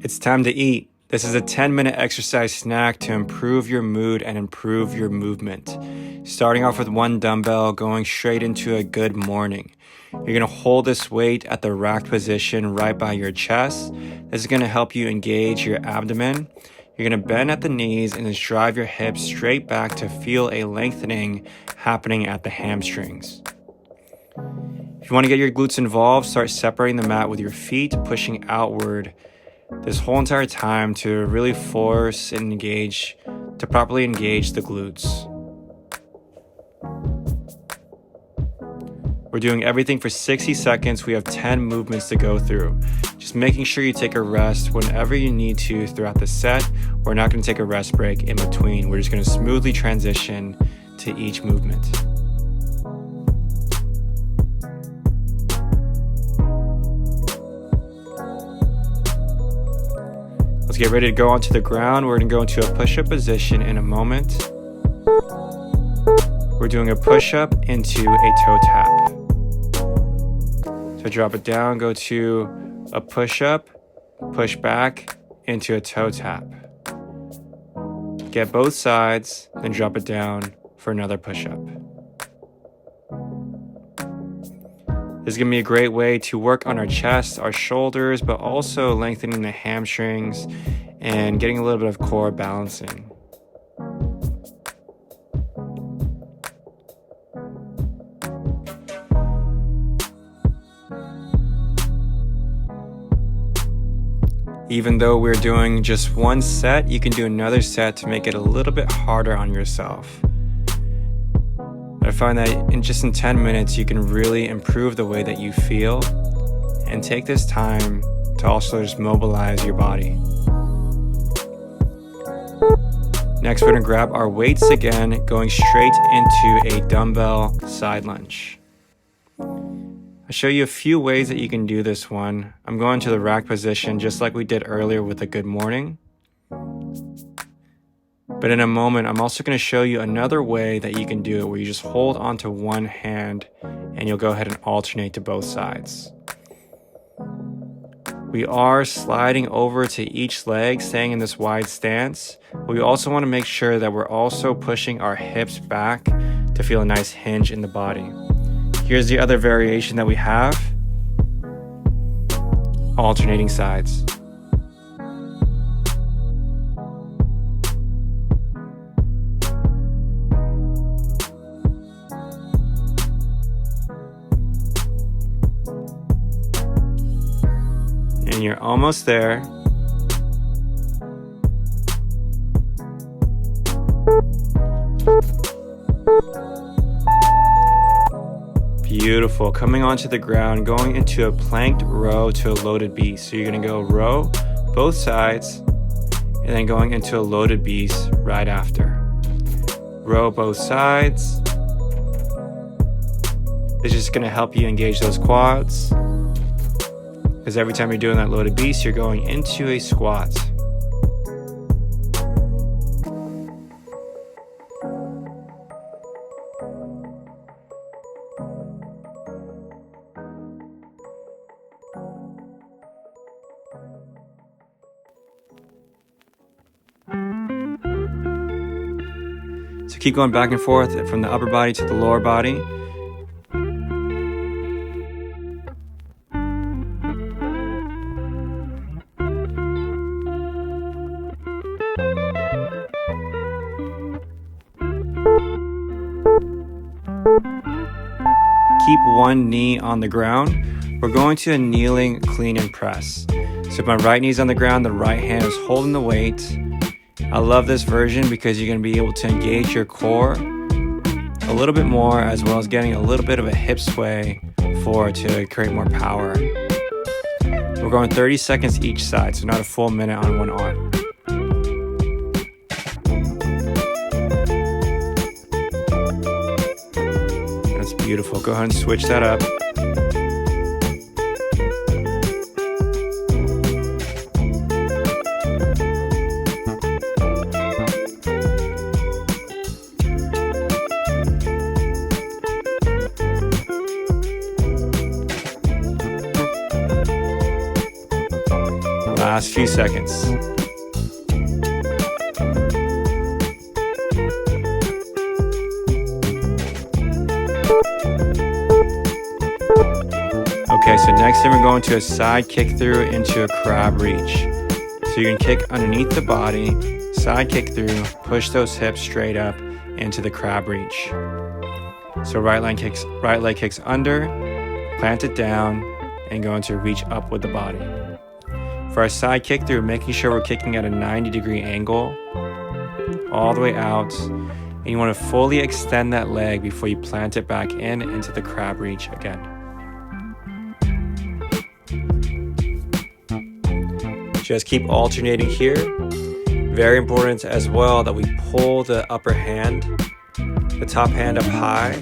It's time to eat. This is a 10-minute exercise snack to improve your mood and improve your movement. Starting off with one dumbbell, going straight into a good morning. You're going to hold this weight at the racked position right by your chest. This is going to help you engage your abdomen. You're going to bend at the knees and just drive your hips straight back to feel a lengthening happening at the hamstrings. If you want to get your glutes involved, start separating the mat with your feet, pushing outward this whole entire time to really force and engage, to properly engage the glutes. We're doing everything for 60 seconds. We have 10 movements to go through. Just making sure you take a rest whenever you need to throughout the set. We're not going to take a rest break in between. We're just going to smoothly transition to each movement. Let's get ready to go onto the ground. We're going to go into a push-up position in a moment. We're doing a push-up into a toe tap. So drop it down, go to a push-up, push back into a toe tap. Get both sides, then drop it down for another push-up. This is going to be a great way to work on our chest, our shoulders, but also lengthening the hamstrings and getting a little bit of core balancing. Even though we're doing just one set, you can do another set to make it a little bit harder on yourself. I find that in 10 minutes, you can really improve the way that you feel and take this time to also just mobilize your body. Next, we're going to grab our weights again, going straight into a dumbbell side lunge. I'll show you a few ways that you can do this one. I'm going to the rack position just like we did earlier with a good morning. But in a moment, I'm also going to show you another way that you can do it where you just hold onto one hand and you'll go ahead and alternate to both sides. We are sliding over to each leg, staying in this wide stance. But we also want to make sure that we're also pushing our hips back to feel a nice hinge in the body. Here's the other variation that we have. Alternating sides. And you're almost there. Beautiful. Coming onto the ground, going into a planked row to a loaded beast. So you're going to go row both sides and then going into a loaded beast right after. Row both sides. It's just going to help you engage those quads. Because every time you're doing that loaded beast, you're going into a squat. So keep going back and forth from the upper body to the lower body. Keep one knee on the ground. We're going to a kneeling clean and press. So if my right knee's on the ground, the right hand is holding the weight. I love this version because you're going to be able to engage your core a little bit more, as well as getting a little bit of a hip sway forward to create more power. We're going 30 seconds each side, so not a full minute on one arm. That's beautiful. Go ahead and switch that up. last few seconds. Okay, so next thing we're going to a side kick through into a crab reach. So you can kick underneath the body, side kick through, push those hips straight up into the crab reach. So right leg kicks under, plant it down, and go into reach up with the body. For our side kick through, making sure we're kicking at a 90-degree angle, all the way out. And you want to fully extend that leg before you plant it back in into the crab reach again. Just keep alternating here. Very important as well that we pull the upper hand, the top hand up high,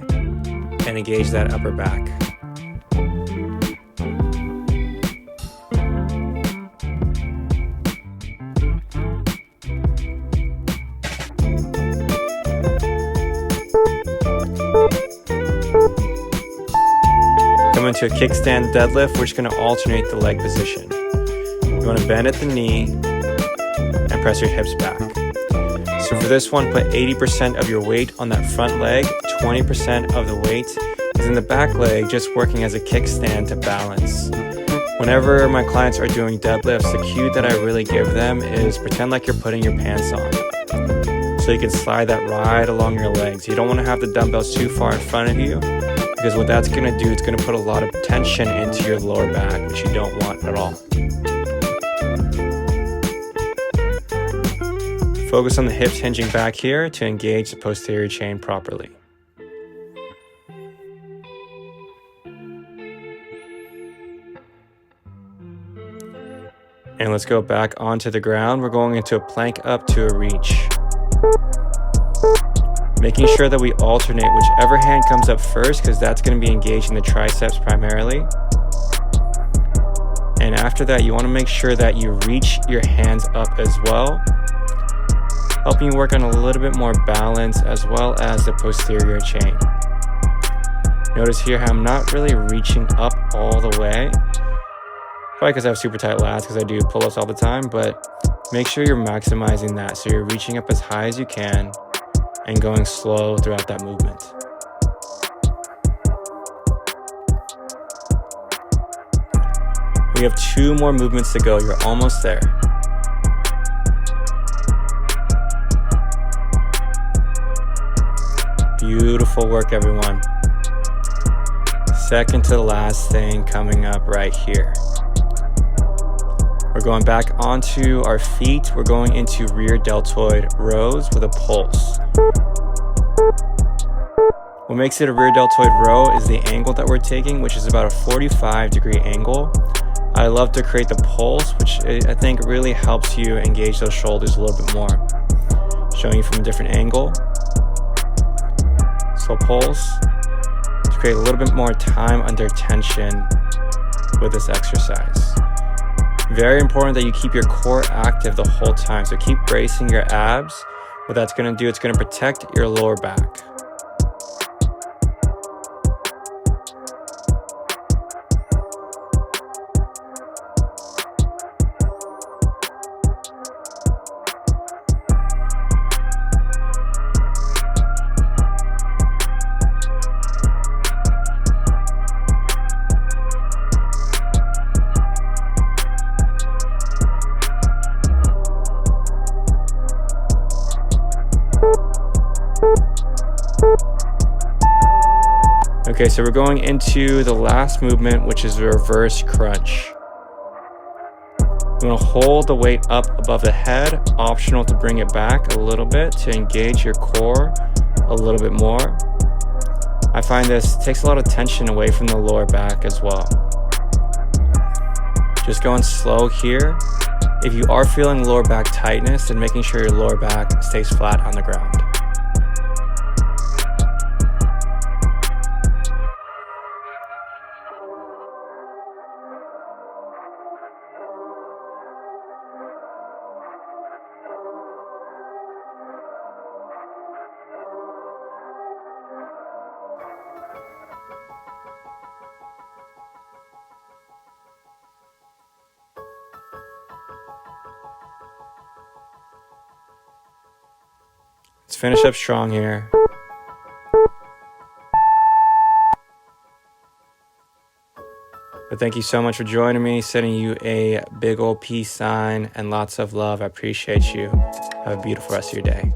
and engage that upper back. Come into a kickstand deadlift, we're just going to alternate the leg position. You want to bend at the knee and press your hips back. So for this one, put 80% of your weight on that front leg, 20% of the weight is in the back leg, just working as a kickstand to balance. Whenever my clients are doing deadlifts, the cue that I really give them is pretend like you're putting your pants on. So you can slide that right along your legs. You don't want to have the dumbbells too far in front of you, because what that's going to do, it's going to put a lot of tension into your lower back, which you don't want at all. Focus on the hips hinging back here to engage the posterior chain properly. And let's go back onto the ground. We're going into a plank up to a reach. Making sure that we alternate whichever hand comes up first, because that's going to be engaging the triceps primarily. And after that, you want to make sure that you reach your hands up as well, helping you work on a little bit more balance as well as the posterior chain. Notice here how I'm not really reaching up all the way. Probably because I have super tight lats, because I do pull-ups all the time, but make sure you're maximizing that. So you're reaching up as high as you can and going slow throughout that movement. We have 2 more movements to go. You're almost there. Beautiful work, everyone. Second to the last thing coming up right here. We're going back onto our feet. We're going into rear deltoid rows with a pulse. What makes it a rear deltoid row is the angle that we're taking, which is about a 45-degree angle. I love to create the pulse, which I think really helps you engage those shoulders a little bit more. Showing you from a different angle. So pulse to create a little bit more time under tension with this exercise. Very important that you keep your core active the whole time. So keep bracing your abs. What that's going to do, it's going to protect your lower back. Okay, so we're going into the last movement, which is a reverse crunch. You want to hold the weight up above the head, optional to bring it back a little bit to engage your core a little bit more. I find this takes a lot of tension away from the lower back as well. Just going slow here. If you are feeling lower back tightness, then making sure your lower back stays flat on the ground. Let's finish up strong here. But thank you so much for joining me. Sending you a big old peace sign and lots of love. I appreciate you. Have a beautiful rest of your day.